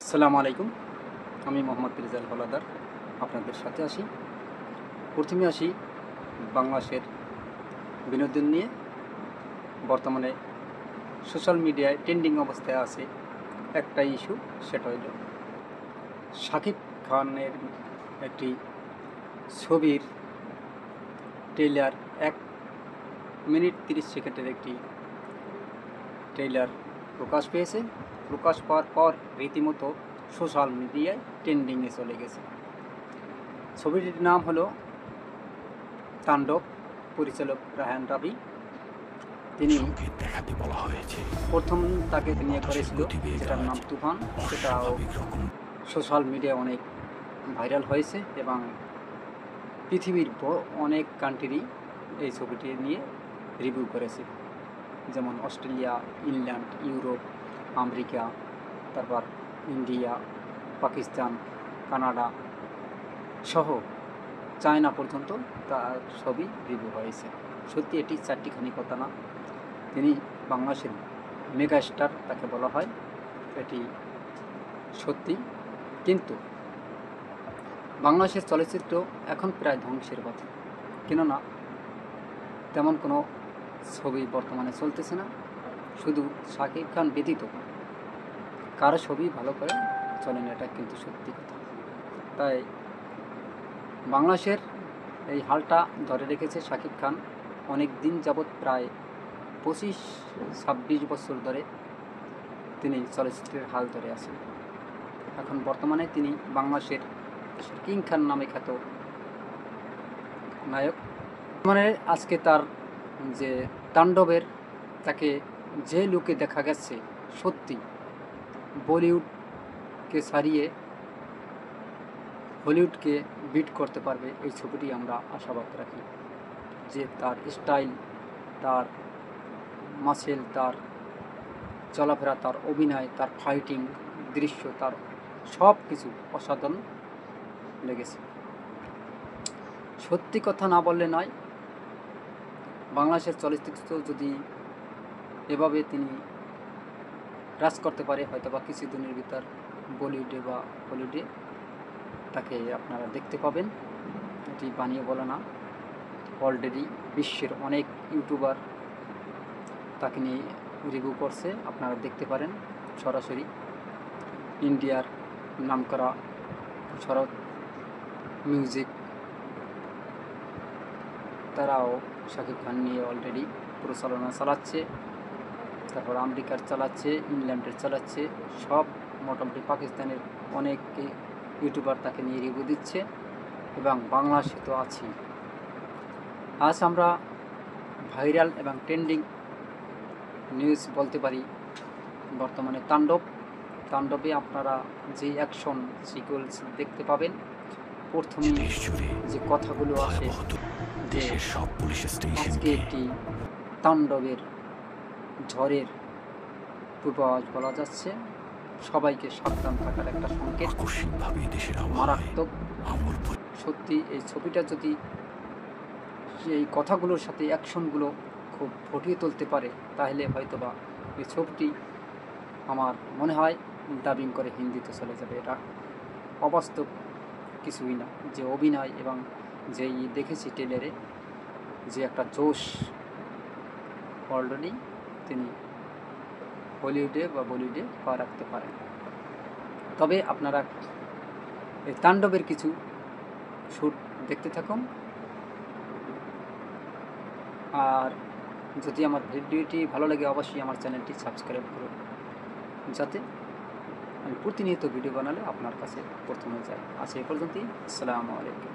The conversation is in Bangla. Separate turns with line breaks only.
আসসালামু আলাইকুম। আমি মোহাম্মদ রেজাল হলাদার আপনাদের সাথে আসি। প্রথমে আসি বাংলাদেশের বিনোদন নিয়ে। বর্তমানে সোশ্যাল মিডিয়ায় ট্রেন্ডিং অবস্থায় আছে একটা ইস্যু, সেটা হইল শাকিব খানের একটি ছবির ট্রেইলার 1 মিনিট 30 সেকেন্ডের একটি ট্রেইলার প্রকাশ পেয়েছে। প্রকাশ পাওয়ার পর রীতিমতো সোশ্যাল মিডিয়ায় ট্রেন্ডিংয়ে চলে গেছে। ছবিটির নাম হলো তাণ্ডব, পরিচালক রায়হান রাফি। তিনি প্রথম তাকে নিয়ে করেছিল যেটার নাম তুফান, সেটাও সোশ্যাল মিডিয়ায় অনেক ভাইরাল হয়েছে এবং পৃথিবীর অনেক কান্ট্রি এই ছবিটি নিয়ে রিভিউ করেছে, যেমন অস্ট্রেলিয়া, ইংল্যান্ড, ইউরোপ, আমেরিকা, তারপর ইন্ডিয়া, পাকিস্তান, কানাডা সহ চায়না পর্যন্ত তার ছবি রিভিউ হয়েছে। সত্যি এটি চারটিখানি কথা না, তিনি বাংলাদেশের মেগা স্টার তাকে বলা হয়, এটি সত্যি। কিন্তু বাংলাদেশের চলচ্চিত্র এখন প্রায় ধ্বংসের পথে, কেননা তেমন কোনো ছবি বর্তমানে চলতেছে না। শুধু শাকিব খান ব্যতীত কারো ছবি ভালো করে চলে না, এটা কিন্তু সত্যি কথা। তাই বাংলাদেশের এই হালটা ধরে রেখেছে শাকিব খান অনেক দিন যাবৎ, প্রায় 25-26 বছর ধরে তিনি চলচ্চিত্রের হাল ধরে আছেন। এখন বর্তমানে তিনি বাংলাদেশের কিং খান নামে খ্যাত নায়ক। মানে আজকে তার যে তাণ্ডবের তাকে যে লুকে দেখা গেছে, সত্যি বলিউডকে ছাড়িয়ে হলিউডকে বিট করতে পারবে এই ছবিটি আমরা আশাবাদ রাখি। যে তার স্টাইল, তার মাসেল, তার চলাফেরা, তার অভিনয়, তার ফাইটিং দৃশ্য, তার সব কিছু অসাধারণ লেগেছে। সত্যি কথা না বললে নয়, বাংলাদেশের চলচ্চিত্র যদি এভাবে তিনি রাজ করতে পারে, হয়তো বা কিছুদিনের ভিতর বলিউডে বা হলিউডে তাকে আপনারা দেখতে পাবেন। এটি বানিয়ে বলা না, অলরেডি বিশ্বের অনেক ইউটিউবার তাকে নিয়ে রিভিউ করছে, আপনারা দেখতে পারেন সরাসরি। ইন্ডিয়ার নামকরা শরৎ মিউজিক, তারাও শাকিব খান নিয়ে অলরেডি প্রচারণা চালাচ্ছে। তারপর আমেরিকার চালাচ্ছে, ইংল্যান্ডের চালাচ্ছে, সব মোটামুটি পাকিস্তানের অনেক ইউটিউবার তাকে নিয়ে রিভিউ দিচ্ছে এবং বাংলাদেশে তো আছি। আজ আমরা ভাইরাল এবং ট্রেন্ডিং নিউজ বলতে পারি বর্তমানে তাণ্ডবে আপনারা যে অ্যাকশন সিকুয়েন্স দেখতে পাবেন। প্রথমে যে কথাগুলো আসে যে আজকে একটি তাণ্ডবের ঝড়ের পূর্বাভাস বলা যাচ্ছে, সবাইকে সাবধান থাকার একটা সংকেত, মারাত্মক। সত্যি এই ছবিটা যদি এই কথাগুলোর সাথে অ্যাকশনগুলো খুব ফুটিয়ে তুলতে পারে, তাহলে হয়তোবা এই ছবিটি আমার মনে হয় ডাবিং করে হিন্দিতে চলে যাবে। এটা অবাস্তব কিছুই না, যে অভিনয় এবং যেই দেখেছি ট্রেলারে যে একটা জোশ, অলরেডি তিনি হলিউডে বা বলিউডে পা রাখতে পারেন। তবে আপনারা এই তাণ্ডবের কিছু শ্যুট দেখতে থাকুন। আর যদি আমার ভিডিওটি ভালো লাগে, অবশ্যই আমার চ্যানেলটি সাবস্ক্রাইব করুন, যাতে আমি প্রতিনিয়ত ভিডিও বানালে আপনার কাছে প্রথমে যায়। আজ এই পর্যন্তই। আসসালামু আলাইকুম।